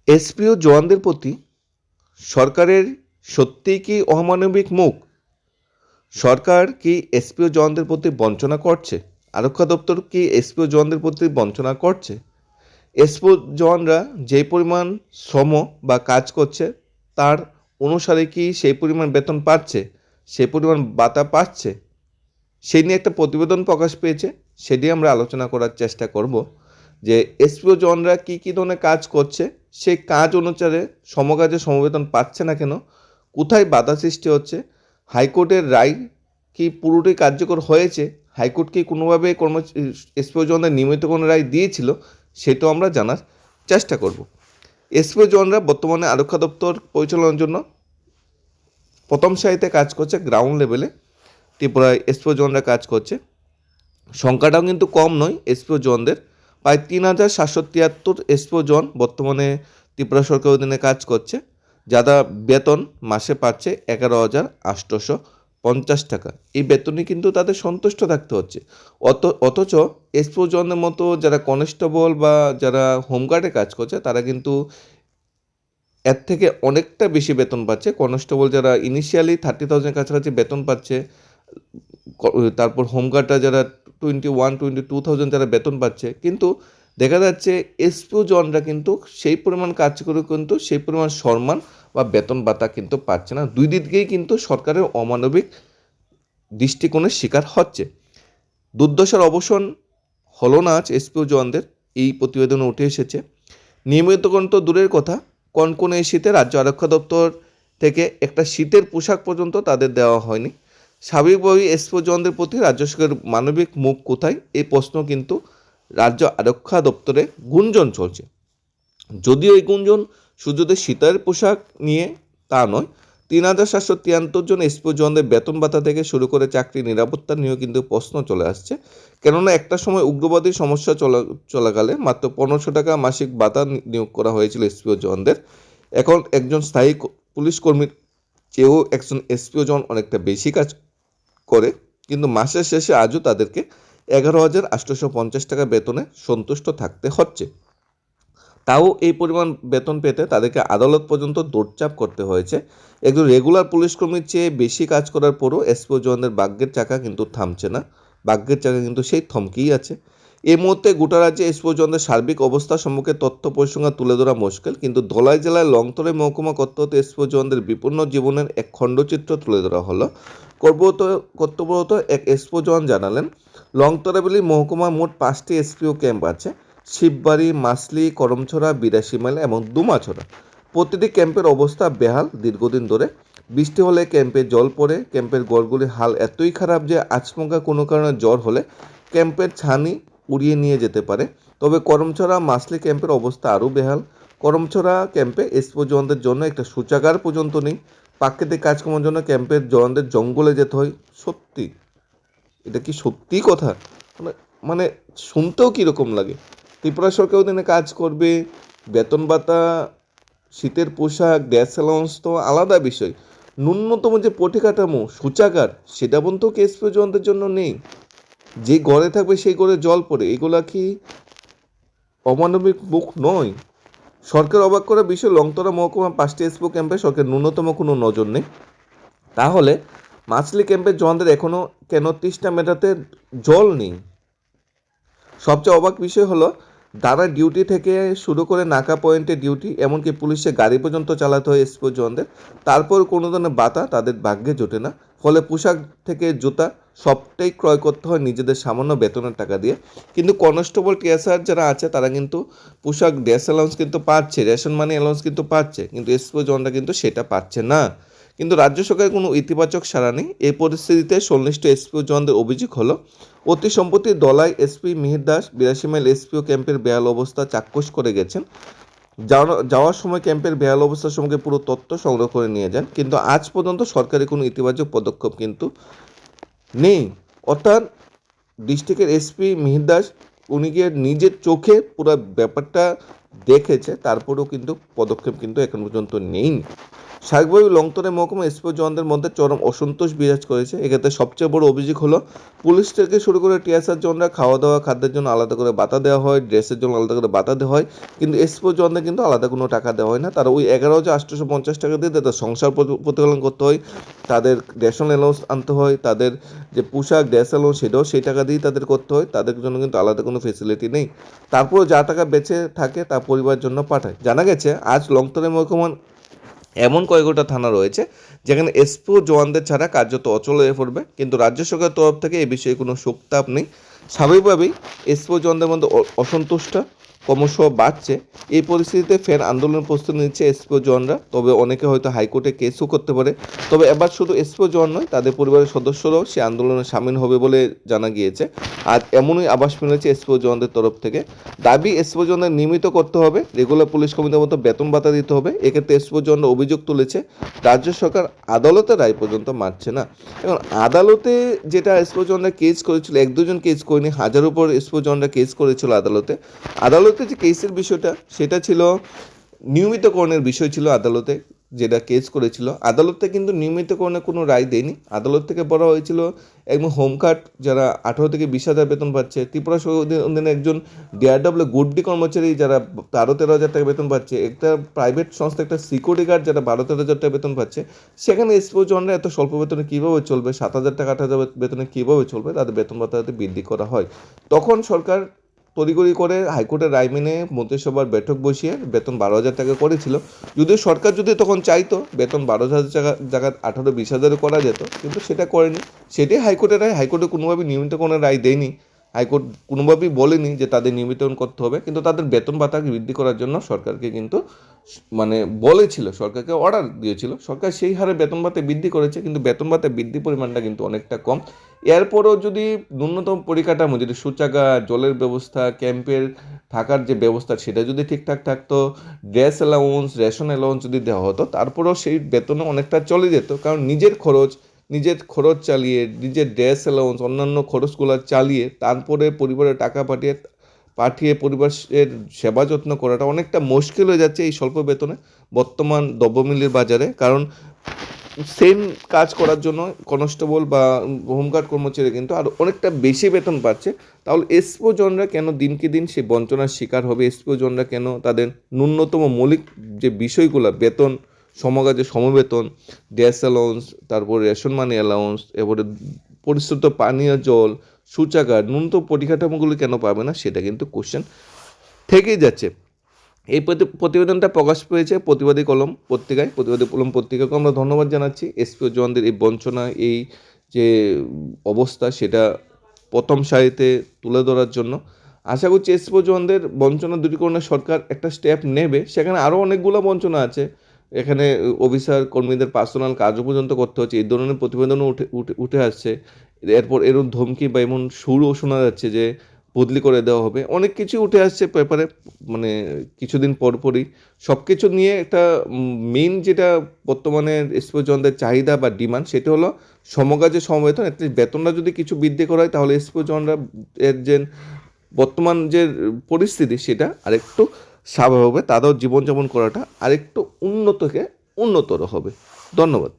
SP ও জওয়ানদের প্রতি সরকারের সত্যিই কি অমানবিক মুখ? সরকার কি এসপি ও জওয়ানদের প্রতি বঞ্চনা করছে? আরক্ষা দপ্তর কি এসপি ও জওয়ানদের প্রতি বঞ্চনা করছে? এসপি ও জওয়ানরা যে পরিমাণ শ্রম বা কাজ করছে তার অনুসারে কি সেই পরিমাণ বেতন পাচ্ছে, সেই পরিমাণ ভাতা পাচ্ছে? সেই নিয়ে একটা প্রতিবেদন প্রকাশ পেয়েছে, সেটি আমরা আলোচনা করার চেষ্টা করব যে এসপি ও জওয়ানরা কী কী ধরনের কাজ করছে, সেই কাজ অনুসারে সমকাজে সমবেতন পাচ্ছে না কেন, কোথায় বাধা সৃষ্টি হচ্ছে, হাইকোর্টের রায় কি পুরোটাই কার্যকর হয়েছে, হাইকোর্ট কি কোনোভাবে এসপি ও জওয়ানদের নিয়মিত কোনো রায় দিয়েছিল, সেটাও আমরা জানার চেষ্টা করব। এসপি ও জওয়ানরা বর্তমানে আরক্ষা দপ্তর পরিচালনার জন্য প্রথম সারিতে কাজ করছে, গ্রাউন্ড লেভেলে ত্রিপুরায় এসপি ও জওয়ানরা কাজ করছে। সংখ্যাটাও কিন্তু কম নয় এসপি ও জওয়ানদের, প্রায় ৩,৭৭৩ এসপি ও জওয়ান বর্তমানে ত্রিপুরা সরকারের অধীনে কাজ করছে, যারা বেতন মাসে পাচ্ছে 11,850 টাকা। এই বেতনে কিন্তু তাদের সন্তুষ্ট থাকতে হচ্ছে। অথচ এসপি ও জওয়ানদের মতো যারা কনস্টেবল বা যারা হোমগার্ডে কাজ করছে তারা কিন্তু এর থেকে অনেকটা বেশি বেতন পাচ্ছে। কনস্টেবল যারা ইনিশিয়ালি 30,000 কাছাকাছি বেতন পাচ্ছে, তারপর হোমগার্ডরা যারা 21-22,000 যারা বেতন পাচ্ছে, কিন্তু দেখা যাচ্ছে এসপিও জনরা কিন্তু সেই পরিমাণ কাজ করে কিন্তু সেই পরিমাণ সম্মান বা বেতন ভাতা কিন্তু পাচ্ছে না। দুই দিকেই কিন্তু সরকারের অমানবিক দৃষ্টিকোণের শিকার হচ্ছে। দুর্দশার অবসান হলো না আজ এসপিও জওয়ানদের, এই প্রতিবেদনে উঠে এসেছে। নিয়মিতকরণ তো দূরের কথা, কনকনে এই শীতে রাজ্য আরক্ষা দপ্তর থেকে একটা শীতের পোশাক পর্যন্ত তাদের দেওয়া হয়নি। স্বাভাবিকভাবেই এসপি জওয়ানদের প্রতি রাজ্য সরকারের মানবিক মুখ কোথায়, এই প্রশ্ন কিন্তু রাজ্য আরক্ষা দপ্তরে গুঞ্জন চলছে। যদিও এই গুঞ্জন শুধুদের শীতের পোশাক নিয়ে তা নয়, ৩,৭৭৩ জন এসপি জওয়ানদের বেতন ভাতা থেকে শুরু করে চাকরি নিরাপত্তা নিয়েও কিন্তু প্রশ্ন চলে আসছে। কেননা একটা সময় উগ্রবাদী সমস্যা চলাকালে মাত্র ১৫০০ টাকা মাসিক ভাতা নিয়োগ করা হয়েছিল এসপি জওয়ানদের। এখন একজন স্থায়ী পুলিশ কর্মীর চেয়েও একজন এসপি জওয়ান অনেকটা বেশি কাজ করে, কিন্তু মাসের শেষে আজও তাদেরকে 11,850 টাকা বেতনে সন্তুষ্ট থাকতে হচ্ছে। তাও এই পরিমাণ বেতন পেতে তাদেরকে আদালত পর্যন্ত দৌড়চাপ করতে হয়েছে। একজন রেগুলার পুলিশ কর্মীর চেয়ে বেশি কাজ করার পরও এসপি জওয়ানদের ভাগ্যের চাকা কিন্তু থামছে না, ভাগ্যের চাকা কিন্তু সেই থমকেই আছে। এই মুহূর্তে গোটা রাজ্যে এসপি জওয়ানদের সার্বিক অবস্থা সম্পর্কে তথ্য পরিসংখ্যান তুলে ধরা মুশকিল, কিন্তু ধলাই জেলায় লংতরে মহকুমা কর্তব্যরত এসপি জওয়ানদের বিপন্ন জীবনের এক খণ্ডচিত্র তুলে ধরা হলো। কর্তব্যরত এক এসপি জওয়ান জানালেন, লংতরাবেলি মহকুমায় মোট 5টি এসপিও ক্যাম্প আছে: শিববাড়ি, মাসলি, করমছড়া, 82 মাইল এবং দুমাছড়া। প্রতিটি ক্যাম্পের অবস্থা বেহাল দীর্ঘদিন ধরে। বৃষ্টি হলে ক্যাম্পে জল পড়ে, ক্যাম্পের ঘরগুলির হাল এতই খারাপ যে আচমকা কোনো কারণে জ্বর হলে ক্যাম্পের ছানি উড়িয়ে নিয়ে যেতে পারে। তবে করমছড়া, মাসলি ক্যাম্পের অবস্থা আরও বেহাল। করমছড়া ক্যাম্পে এসপি জওয়ানদের জন্য একটা শৌচাগার পর্যন্ত নেই। প্রাকৃতিক কাজকর্মের জন্য ক্যাম্পের জওয়ানদের জঙ্গলে যেতে হয়। সত্যি, এটা কি সত্যি কথা? মানে মানে শুনতেও কীরকম লাগে। ত্রিপুরা সরকার অধীনে কাজ করবে, বেতন ভাতা, শীতের পোশাক, গ্যাস অ্যালাউন্স তো আলাদা বিষয়, ন্যূনতম যে পরিকাঠামো, শৌচাগার, সেটা পর্যন্ত এসপি জওয়ানদের জন্য নেই। যে ঘরে থাকবে সেই ঘরে জল পড়ে, এগুলা কি অমানবিক মুখ নয়? সরকার অবাক করার বিষয়, লংতরা মহকুমা 5টি এসপি ক্যাম্পে সরকার ন্যূনতম কোনো নজর নেই। তাহলে মাছলি ক্যাম্পের জওয়ানদের এখনও কেন তৃষ্ণা মেটাতে জল নেই? সবচেয়ে অবাক বিষয় হলো, দাঁড়া ডিউটি থেকে শুরু করে নাকা পয়েন্টে ডিউটি, এমনকি পুলিশের গাড়ি পর্যন্ত চালাতে হয় এসপি জওয়ানদের, তারপর কোনো ধরনের ভাতা তাদের ভাগ্যে জোটে না। ফলে পোশাক থেকে জুতা সবটাই ক্রয় করতে হয় নিজেদের সামান্য বেতনের টাকা দিয়ে। কিন্তু কনস্টেবল, টিএসআর যারা আছে তারা কিন্তু পোশাক, ড্রেস অ্যালাউন্স কিন্তু পাচ্ছে, রেশন মানি অ্যালাউন্স কিন্তু পাচ্ছে, কিন্তু এসপি জওয়ানরা কিন্তু সেটা পাচ্ছে না। কিন্তু রাজ্য সরকারের কোনো ইতিবাচক সাড়া নেই। এই পরিস্থিতিতে সংশ্লিষ্ট এসপি জওয়ানদের অভিযোগ হলো, অতি সম্প্রতি Dalai SP Mihir Das 82 mile SPO ক্যাম্পের বেহাল অবস্থা চাক্ষুষ করে গেছেন। যাওয়ার সময় ক্যাম্পের বেহাল অবস্থার সঙ্গে পুরো তথ্য সংগ্রহ করে নিয়ে যান, কিন্তু আজ পর্যন্ত সরকারি কোনো ইতিবাচক পদক্ষেপ কিন্তু নেই। অর্থাৎ ডিস্ট্রিক্টের এসপি মিহির দাস উনি গিয়ে নিজের চোখে পুরো ব্যাপারটা দেখেছে, তারপরেও কিন্তু পদক্ষেপ কিন্তু এখন পর্যন্ত নেই। স্বাভাবিকভাবে লংতরে মহকুমা এসপি জওয়ানদের মধ্যে চরম অসন্তোষ বিরাজ করেছে। এক্ষেত্রে সবচেয়ে বড় অভিযোগ হলো পুলিশ থেকে শুরু করে টিএসআর জওয়ানরা খাওয়া দাওয়া খাদ্যের জন্য আলাদা করে ভাতা দেওয়া হয়, ড্রেসের জন্য আলাদা করে ভাতা দেওয়া হয়, কিন্তু এসপি জওয়ানদের কিন্তু আলাদা কোনো টাকা দেওয়া হয় না। তারা ওই 11,850 টাকা দিয়ে তাদের সংসার প্রতিপালন করতে হয়, তাদের রেশন অ্যালাউন্স আনতে হয়, তাদের যে পোশাক ড্রেস অ্যালাউন্স সেটাও সেই টাকা দিয়েই তাদের করতে হয়, তাদের জন্য কিন্তু আলাদা কোনো ফেসিলিটি নেই। তারপরেও যা টাকা বেঁচে থাকে তা পরিবারের জন্য পাঠায়। জানা গেছে আজ লংতরে মহকুমা এমন কয়েকটা থানা রয়েছে যেখানে এসপি জওয়ানদের ছাড়া কার্যত অচল হয়ে পড়বে, কিন্তু রাজ্য সরকারের তরফ থেকে এই বিষয়ে কোনো শোকতাপ নেই। স্বাভাবিকভাবেই এসপি জওয়ানদের মধ্যে অসন্তুষ্ট ক্রমশ বাড়ছে। এই পরিস্থিতিতে ফের আন্দোলনের প্রস্তুতি নিচ্ছে এসপি জওয়ানরা। তবে অনেকে হয়তো হাইকোর্টে কেসও করতে পারে। তবে এবার শুধু এসপি জওয়ান নয়, তাদের পরিবারের সদস্যরাও সে আন্দোলনে সামিল হবে বলে জানা গিয়েছে। আজ এমনই আভাস মিলেছে এসপি জওয়ানদের তরফ থেকে। দাবি এসপি জওয়ানদের নিয়মিত করতে হবে, রেগুলার পুলিশ কর্মীদের মতো বেতন ভাতা দিতে হবে। এক্ষেত্রে এসপি জওয়ানরা অভিযোগ তুলেছে রাজ্য সরকার আদালতের রায় পর্যন্ত মানছে না। এখন আদালতে যেটা এসপি জওয়ানরা কেস করেছিল, এক দুজন কেস করেনি, হাজার উপর এসপি জওয়ানরা কেস করেছিল আদালতে যে কেসের বিষয়টা সেটা ছিল নিয়মিতকরণের বিষয় ছিল। আদালতে যেটা কেস করেছিল, আদালতে কিন্তু নিয়মিতকরণের কোনো রায় দেয়নি। আদালত থেকে বলা হয়েছিল একদম হোমগার্ড যারা 18 থেকে 20,000 বেতন পাচ্ছে, ত্রিপুরা অধীনে একজন ডিআরডব্লিউ গুডডি কর্মচারী যারা 12-13 হাজার টাকা বেতন পাচ্ছে, একটা প্রাইভেট সংস্থা একটা সিকিউরিটি গার্ড যারা 12-13 হাজার টাকা বেতন পাচ্ছে, সেখানে এসপি জওয়ানরা এত স্বল্প বেতনে কীভাবে চলবে, 7,000 টাকা 8,000 বেতনে কীভাবে চলবে, তাদের বেতন ভাতা বৃদ্ধি করা হয়। তখন সরকার তড়িঘড়ি করে হাইকোর্টের রায় মেনে মন্ত্রিসভার বৈঠক বসিয়ে বেতন 12,000 টাকা করেছিল। যদিও সরকার যদি তখন চাইতো বেতন 12,000 টাকা জায়গায় 18-20,000 করা যেত, কিন্তু সেটা করেনি। সেটাই হাইকোর্টের রায়। হাইকোর্টে কোনোভাবেই নিয়মিত কোনো রায় দেয়নি। হাইকোর্ট কোনোভাবেই বলেনি যে তাদের নিয়মিতকরণ করতে হবে, কিন্তু তাদের বেতন ভাতা বৃদ্ধি করার জন্য সরকারকে কিন্তু মানে বলেছিল, সরকারকে অর্ডার দিয়েছিল। সরকার সেই হারে বেতন ভাতা বৃদ্ধি করেছে, কিন্তু বেতন ভাতা বৃদ্ধি পরিমাণটা কিন্তু অনেকটা কম। এরপরও যদি ন্যূনতম পরিকাঠামো, যদি শৌচাগার, জলের ব্যবস্থা, ক্যাম্পের থাকার যে ব্যবস্থা সেটা যদি ঠিকঠাক থাকতো, ড্রেস অ্যালাউন্স, রেশন অ্যালাউন্স যদি দেওয়া হতো, তারপরেও সেই বেতনে অনেকটা চলে যেত। কারণ নিজের খরচ চালিয়ে, নিজের ড্রেস অ্যালাউন্স, অন্যান্য খরচগুলো চালিয়ে তারপরে পরিবারে টাকা পাঠিয়ে পরিবারের সেবা যত্ন করাটা অনেকটা মুশকিল হয়ে যাচ্ছে এই স্বল্প বেতনে বর্তমান দ্রব্যমূল্যের বাজারে। কারণ সেম কাজ করার জন্য কনস্টেবল বা হোমগার্ড কর্মচারী কিন্তু আর অনেকটা বেশি বেতন পাচ্ছে। তাহলে এসপি জওয়ানরা কেন দিনকে দিন সেই বঞ্চনার শিকার হবে? এসপি জওয়ানরা কেন তাদের ন্যূনতম মৌলিক যে বিষয়গুলো, বেতন, সমকাজে সমবেতন, গ্যাস অ্যালাউন্স, তারপর রেশন মানি অ্যালাউন্স, এরপরে পরিশ্রুত পানীয় জল, শৌচাগার, ন্যূনতম পরিকাঠামোগুলো কেন পাবে না, সেটা কিন্তু কোশ্চেন থেকেই যাচ্ছে। এই প্রতিবেদনটা প্রকাশ পেয়েছে প্রতিবাদী কলম পত্রিকায়। প্রতিবাদী কলম পত্রিকাকে আমরা ধন্যবাদ জানাচ্ছি। এসপি জওয়ানদের এই বঞ্চনা, এই যে অবস্থা, সেটা প্রথম সারিতে তুলে ধরার জন্য। আশা করছি এসপি জওয়ানদের বঞ্চনা দূরীকরণে সরকার একটা স্টেপ নেবে। সেখানে আরও অনেকগুলো বঞ্চনা আছে। এখানে অফিসার কর্মীদের পার্সোনাল কাজও পর্যন্ত করতে হচ্ছে, এই ধরনের প্রতিবেদনও উঠে আসছে। এরপর এরকম ধমকি বা এমন সুরও শোনা যাচ্ছে যে বদলি করে দেওয়া হবে। অনেক কিছু উঠে আসছে পেপারে, মানে কিছুদিন পরপরই। সব কিছু নিয়ে একটা মেইন যেটা বর্তমানে এসপি জওয়ানদের চাহিদা বা ডিমান্ড, সেটা হলো সমকাজে সমবেতন। অ্যাটলিস্ট বেতনটা যদি কিছু বৃদ্ধি করা হয়, তাহলে এসপি জওয়ানরা এর যে বর্তমান যে পরিস্থিতি সেটা আরেকটু স্বাভাবিক হবে, তাদের জীবনযাপন করাটা আরেকটু উন্নততর হবে। ধন্যবাদ।